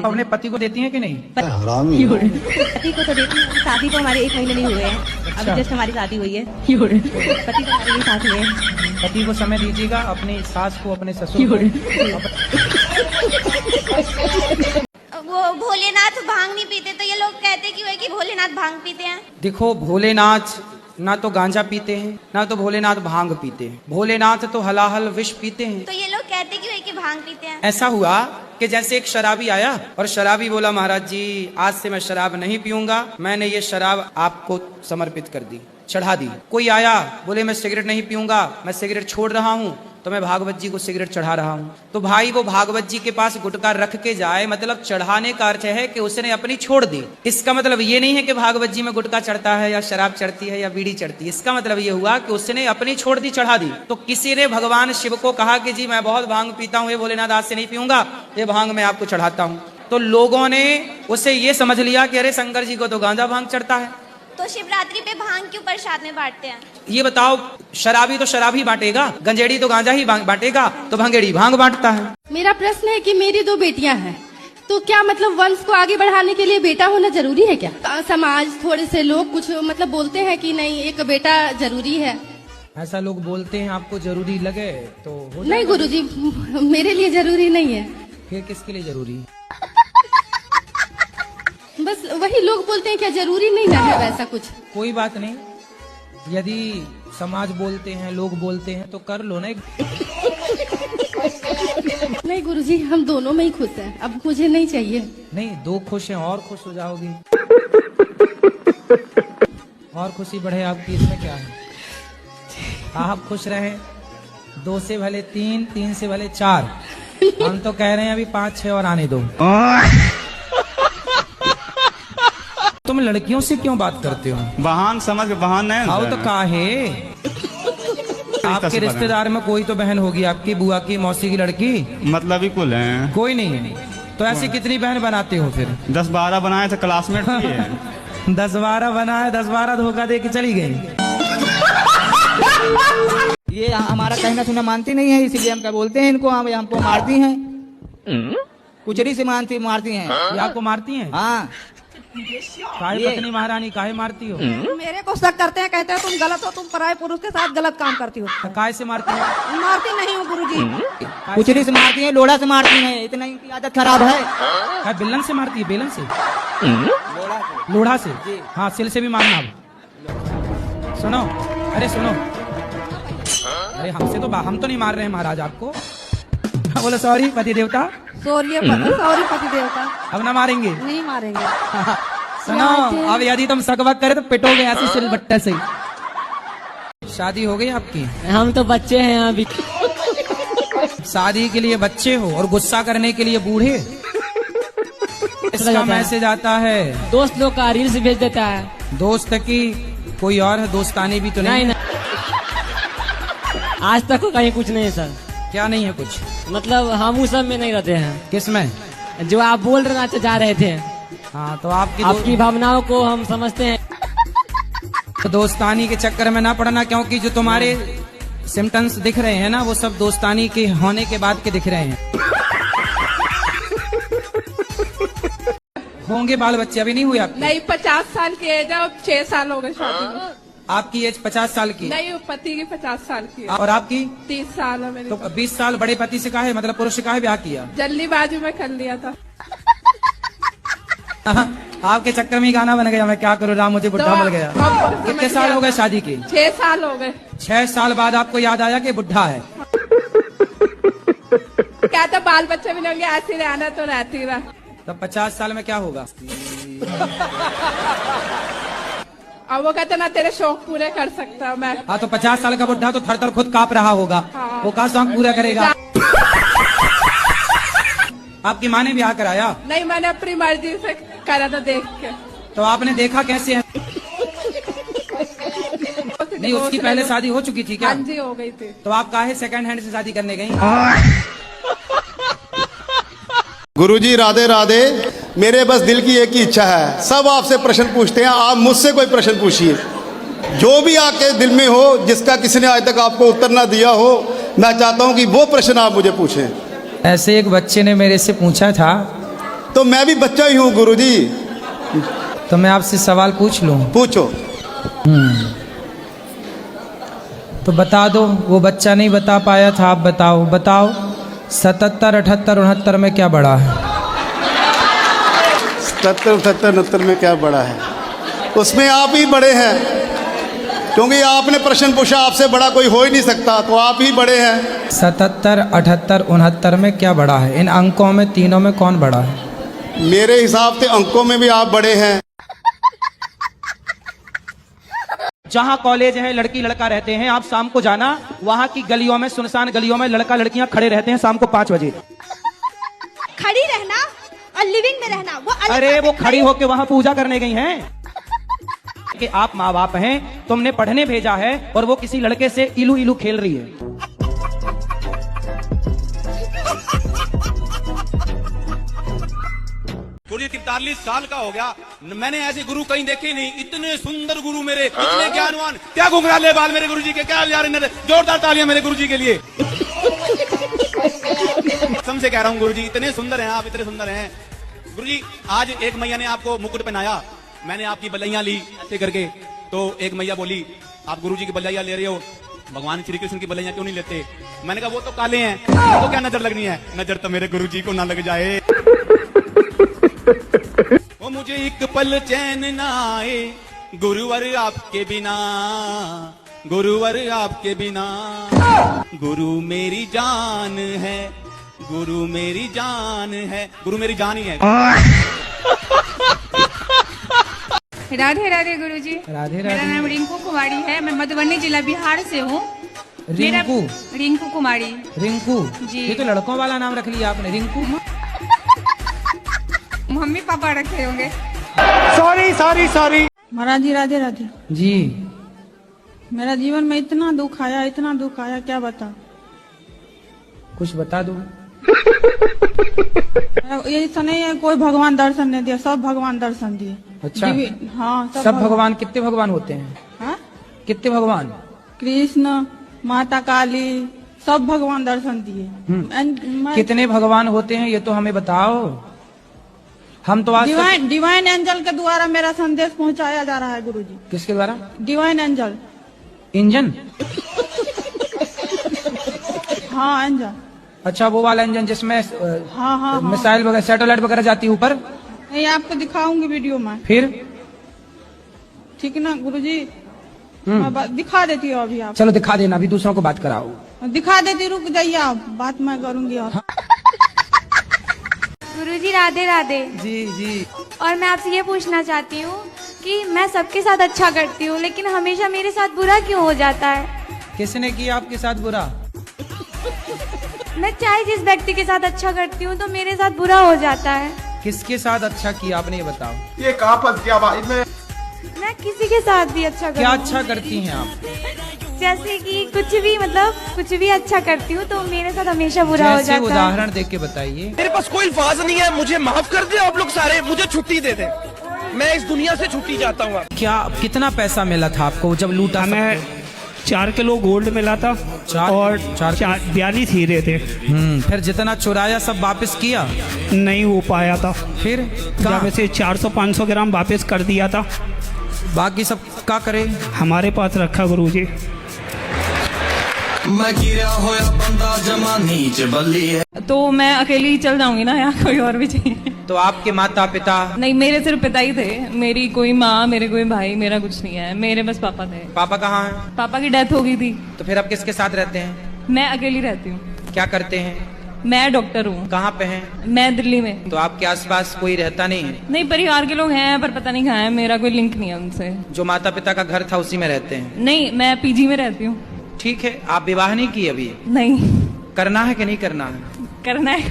अपने पति को देती हैं कि नहीं? पति को तो देती हूँ, शादी को हमारे 1 महीने नहीं हुए हैं। अच्छा। अभी जस्ट हमारी शादी हुई है। पति तो हमारे लिए साथ हुए हैं। पति को समय दीजिएगा, अपनी सास को, अपने ससुर को। वो भोलेनाथ भांग नहीं पीते, तो ये लोग कहते क्यों है कि भोलेनाथ भांग पीते हैं? देखो, भोलेनाथ ना तो गांजा पीते हैं, ना तो भोलेनाथ भांग पीते हैं। भोलेनाथ तो हलाहल विष पीते हैं। तो ये लोग कहते क्यों है कि भांग पीते हैं? ऐसा हुआ कि जैसे एक शराबी आया और शराबी बोला, महाराज जी आज से मैं शराब नहीं पीऊंगा, मैंने ये शराब आपको समर्पित कर दी, चढ़ा दी। कोई आया बोले मैं सिगरेट नहीं पीऊंगा, मैं सिगरेट छोड़ रहा हूँ, तो मैं भागवत जी को सिगरेट चढ़ा रहा हूँ। तो भाई वो भागवत जी के पास गुटखा रख के जाए, मतलब चढ़ाने का अर्थ है कि उसने अपनी छोड़ दी। इसका मतलब ये नहीं है कि भागवत जी में गुटखा चढ़ता है या शराब चढ़ती है या बीड़ी चढ़ती है। इसका मतलब ये हुआ कि उसने अपनी छोड़ दी, चढ़ा दी। तो किसी ने भगवान शिव को कहा कि जी मैं बहुत भांग पीता हूँ, ये भोलेनाथ आज से नहीं पीऊंगा, ये भांग मैं आपको चढ़ाता हूँ। तो लोगों ने उससे ये समझ लिया कि अरे शंकर जी को तो गांजा भांग चढ़ता है। तो शिवरात्रि पे भांग क्यों प्रसाद में बांटते हैं? ये बताओ, शराबी तो शराब ही बांटेगा, गंजेड़ी तो गांजा ही बांटेगा, तो भंगेड़ी भांग बांटता है। मेरा प्रश्न है कि मेरी 2 बेटियां हैं, तो क्या मतलब वंश को आगे बढ़ाने के लिए बेटा होना जरूरी है क्या? समाज थोड़े से लोग कुछ मतलब बोलते हैं कि नहीं एक बेटा जरूरी है। ऐसा लोग बोलते हैं, आपको जरूरी लगे तो हो नहीं गुरुजी, मेरे लिए जरूरी नहीं है। फिर किसके लिए जरूरी? बस वही लोग बोलते हैं, क्या जरूरी नहीं ना है वैसा कुछ? कोई बात नहीं, यदि समाज बोलते हैं, लोग बोलते हैं तो कर लो ना। नहीं गुरुजी, हम दोनों में ही खुश हैं, अब मुझे नहीं चाहिए। नहीं, 2 खुश हैं और खुश हो जाओगी। और खुशी बढ़े आपकी, इसमें क्या है? आप खुश रहे, 2 से भले 3, 3 से भले 4। हम तो कह रहे हैं अभी 5, 6 और आने दो। तुम लड़कियों से क्यों बात करते हो? बहान समझ के बहान नहीं आओ तो काहे? आपके रिश्तेदार में कोई तो बहन होगी, आपकी बुआ की, मौसी की लड़की, मतलब ही कुल है। कोई नहीं है तो ऐसी कितनी बहन बनाते हो फिर? 10-12 बनाए थे, क्लासमेट थी। 10-12 बनाए, 10-12 धोखा दे के चली गई। ये हमारा कहना सुना मानती नहीं है, इसीलिए हम क्या बोलते हैं इनको, हम हमको मारती हैं, कुचरी से मारती हैं। ये आपको मारती हैं? हाँ। काहे पत्नी महारानी, काहे मारती हो? मेरे को शक करते हैं, कहते हैं तुम गलत हो, तुम पराये पुरुष के साथ गलत काम करती हो। तो काहे से मारती हो? मारती नहीं हूँ गुरुजी। कुचरी से मारती हैं, लोढ़ा से मारती हैं, इतना इनकी आदत खराब है। काहे बिल्लन से मारती है? बेलन से? लोढ़ा से? हाँ, सिल से भी मारना। अब सुनो, अरे सुनो, अरे हमसे तो हम तो नहीं मार रहे हैं महाराज आपको। बोलो सॉरी पति देवता, सॉरी पति देवता, अब ना मारेंगे। नहीं मारेंगे। सुनो, अब यदि तुम सकवक करे तो पिटोगे ऐसी सिलबट्टे से। शादी हो गई आपकी? हम तो बच्चे हैं अभी। शादी के लिए बच्चे हो और गुस्सा करने के लिए बूढ़े? इसका मैसेज आता है, दोस्त लोग का रील्स भेज देता है। दोस्त की कोई और है, दोस्तानी भी तो नहीं? आज तक कहीं कुछ नहीं है सर। क्या नहीं है कुछ? मतलब हम उस सब में नहीं रहते हैं। किस में? जो आप बोल रहे जा रहे थे। हाँ, तो आपकी भावनाओं को हम समझते हैं। तो दोस्तानी के चक्कर में ना पड़ना, क्योंकि जो तुम्हारे सिम्टम्स दिख रहे हैं ना, वो सब दोस्तानी के होने के बाद के दिख रहे हैं। होंगे बाल बच्चे? अभी नहीं हुए आपके? नहीं, 50 साल की एज है, 6 साल हो गए शादी में। आपकी एज 50 साल की? नहीं, पति की 50 साल की है। और आपकी? 30 साल है मेरी। तो 20 साल बड़े पति से काहे, मतलब पुरुष से काहे ब्याह किया? जल्दीबाजी में कर लिया था। आपके चक्कर में ही गाना बन गया, मैं क्या करूँ राम मुझे बुढ़ा मिल गया। कितने साल हो गए शादी के? 6 साल हो गए। 6 साल बाद आपको याद आया कि बुढ़ा है? क्या तो बाल बच्चे भी होंगे, ऐसे रहना तो रहती रहा। तो 50 साल में क्या होगा? अब वो कहते ना तेरे शौक पूरे कर सकता हूँ मैं। हाँ, तो 50 साल का बुढ़ा तो थर-थर खुद कांप रहा होगा। हाँ। वो कहाँ शौक पूरा करेगा? आपकी माँ ने ब्याह कराया? नहीं, मैंने अपनी मर्जी से करा था, देख के। तो आपने देखा कैसे है? नहीं, उसकी पहले शादी हो चुकी थी क्या? हाँ जी, हो गई थी। तो आप काहे सेकंड हैंड से शादी करने गई? गुरुजी राधे राधे। मेरे बस दिल की एक ही इच्छा है, सब आपसे प्रश्न पूछते हैं, आप मुझसे कोई प्रश्न पूछिए, जो भी आपके दिल में हो, जिसका किसी ने आज तक आपको उत्तर ना दिया हो, मैं चाहता हूं कि वो प्रश्न आप मुझे पूछें। ऐसे एक बच्चे ने मेरे से पूछा था तो मैं भी बच्चा ही हूँ गुरुजी। तो मैं आपसे सवाल पूछ लूं? पूछो। तो बता दो, वो बच्चा नहीं बता पाया था, आप बताओ। बताओ 77, 78, 69 में क्या बड़ा है? 77, 78, 69 में क्या बड़ा है? उसमें आप ही बड़े हैं, क्योंकि आपने प्रश्न पूछा, आपसे बड़ा कोई हो ही नहीं सकता, तो आप ही बड़े हैं। 77, 78, 69 में क्या बड़ा है? इन अंकों में तीनों में कौन बड़ा है? मेरे हिसाब से अंकों में भी आप बड़े हैं। जहाँ कॉलेज है, लड़की लड़का रहते हैं, आप शाम को जाना, वहाँ की गलियों में, सुनसान गलियों में लड़का लड़कियां खड़े रहते हैं शाम को 5 बजे। खड़ी रहना और लिविंग में रहना वो अलग अरे बात वो है। खड़ी होके वहाँ पूजा करने गई हैं कि आप माँ बाप हैं, तुमने पढ़ने भेजा है, और वो किसी लड़के से इलू इलू खेल रही है। गुरु जी 43 साल का हो गया, मैंने ऐसे गुरु कहीं देखे नहीं। इतने सुंदर गुरु मेरे, इतने ज्ञानवान, क्या घुंघराले बाल मेरे गुरु जी के, क्या यार, जोरदार तालियां मेरे गुरु जी के लिए। कसम से कह रहा हूँ गुरु जी, इतने सुंदर हैं आप, इतने सुंदर हैं गुरु जी। आज एक मैया ने आपको मुकुट पहनाया, मैंने आपकी बलैया ली ऐसे करके, तो एक मैया बोली आप गुरु जी की बलैया ले रहे हो, भगवान श्री कृष्ण की बलैया क्यों नहीं लेते? मैंने कहा वो तो काले हैं, तो क्या नजर लगनी है? नजर तो मेरे गुरु जी को ना लग जाए। वो मुझे एक पल चैन ना आए गुरुवर आपके बिना, गुरुवर आपके बिना। गुरु मेरी जान है, गुरु मेरी जान है, गुरु मेरी जान ही है। राधे राधे गुरुजी। राधे मेरा राधे। नाम रिंकू कुमारी है, मैं मधुबनी जिला बिहार से हूँ। रिंकू? रिंकू कुमारी। रिंकू जी। ये तो लड़कों वाला नाम रख लिया आपने, रिंकू। मम्मी पापा रखे होंगे। Sorry sorry sorry. Maharaj ji Radhe Radhe. जी। मेरा जीवन में इतना दुख आया, इतना दुख आया, क्या बता। कुछ बता दो। ये ऐसा नहीं है कोई भगवान दर्शन नहीं दिया, सब भगवान दर्शन दिए। अच्छा। हाँ सब भगवान कितने भगवान होते हैं? हाँ? कितने भगवान? कृष्ण, माता काली, सब भगवान दर्शन दिए। कितने भगवान होते हैं ये तो हमें बताओ। हम तो आज डिवाइन एंजल के द्वारा मेरा संदेश पहुंचाया जा रहा है गुरुजी। किसके द्वारा? Divine angel. इंजन? हाँ एंजल। अच्छा वो वाला इंजन जिसमें हाँ। मिसाइल वगैरह, सैटेलाइट वगैरह जाती है ऊपर? नहीं, आपको दिखाऊंगी वीडियो में। फिर? ठीक ना गुरुजी? मैं दिखा देती हूँ अभी। आप चलो दिखा देना, अभी दूसरों को बात कराओ। दिखा देती, रुक जाइए आप, बात मैं करूंगी। और गुरुजी राधे राधे। जी जी। और मैं आपसे ये पूछना चाहती हूँ कि मैं सबके साथ अच्छा करती हूँ, लेकिन हमेशा मेरे साथ बुरा क्यों हो जाता है? किसने किया आपके साथ बुरा? मैं चाहे जिस व्यक्ति के साथ अच्छा करती हूँ तो मेरे साथ बुरा हो जाता है। किसके साथ अच्छा किया आपने ये बताओ। ये कहाँ फंस गया भाई मैं किसी के साथ भी अच्छा क्या करती अच्छा करती हैं आप? जैसे कि कुछ भी, मतलब कुछ भी अच्छा करती हूँ तो मेरे साथ हमेशा बुरा हो जैसे जाता है। उदाहरण देख के बताइए। मेरे पास कोई अल्फाज नहीं है, मुझे माफ कर दे आप लोग सारे, मुझे छुट्टी दे दे, मैं इस दुनिया से छुट्टी चाहता हूँ। क्या कितना पैसा मिला था आपको जब लूटा? हमें 4 किलो गोल्ड मिला था और 42 हीरे थे। फिर जितना चुराया सब वापस किया? नहीं हो पाया था। फिर जब से 400-500 ग्राम वापस कर दिया था। बाकी सब क्या करे? हमारे पास रखा गुरुजी। मैं गिरा होया बंदा जमा नीच बल्ली है। तो मैं अकेली ही चल जाऊंगी ना, यहाँ कोई और भी चाहिए? तो आपके माता पिता? नहीं, मेरे सिर्फ पिता ही थे, मेरी कोई माँ, मेरे कोई भाई, मेरा कुछ नहीं है, मेरे बस पापा थे। पापा कहाँ हैं? पापा की डेथ हो गई थी। तो फिर आप किसके साथ रहते हैं? मैं अकेली रहती हूँ। क्या करते हैं? मैं डॉक्टर हूँ। कहाँ पे हैं? मैं दिल्ली में। तो आपके आसपास कोई रहता नहीं है? नहीं, परिवार के लोग हैं पर पता नहीं कहाँ है, मेरा कोई लिंक नहीं है उनसे। जो माता पिता का घर था उसी में रहते हैं? नहीं, मैं पीजी में रहती हूँ। ठीक है। आप विवाह नहीं की अभी? नहीं। करना है कि नहीं करना है? करना है।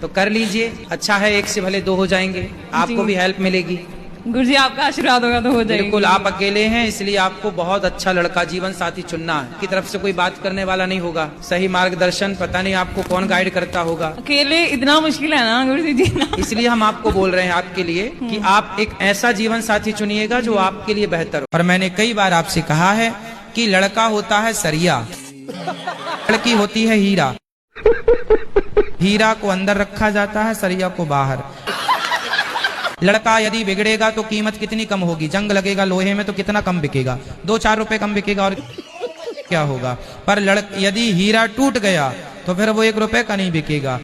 तो कर लीजिए, अच्छा है, एक से भले 2 हो जाएंगे, आपको भी हेल्प मिलेगी। गुरुजी आपका आशीर्वाद होगा तो हो जाएगी। बिल्कुल। आप अकेले हैं इसलिए आपको बहुत अच्छा लड़का जीवन साथी चुनना है। की तरफ से कोई बात करने वाला नहीं होगा, सही मार्गदर्शन पता नहीं आपको कौन गाइड करता होगा। अकेले इतना मुश्किल है ना गुरुजी जीना। इसलिए हम आपको बोल रहे हैं आपके लिए कि आप एक ऐसा जीवन साथी चुनिएगा जो आपके लिए बेहतर हो। और मैंने कई बार आपसे कहा है कि लड़का होता है सरिया, लड़की होती है हीरा। हीरा को अंदर रखा जाता है, सरिया को बाहर। लड़का यदि बिगड़ेगा तो कीमत कितनी कम होगी, जंग लगेगा लोहे में तो कितना कम बिकेगा, 2-4 रुपए कम बिकेगा और क्या होगा। पर यदि हीरा टूट गया तो फिर वो 1 रुपए का नहीं बिकेगा।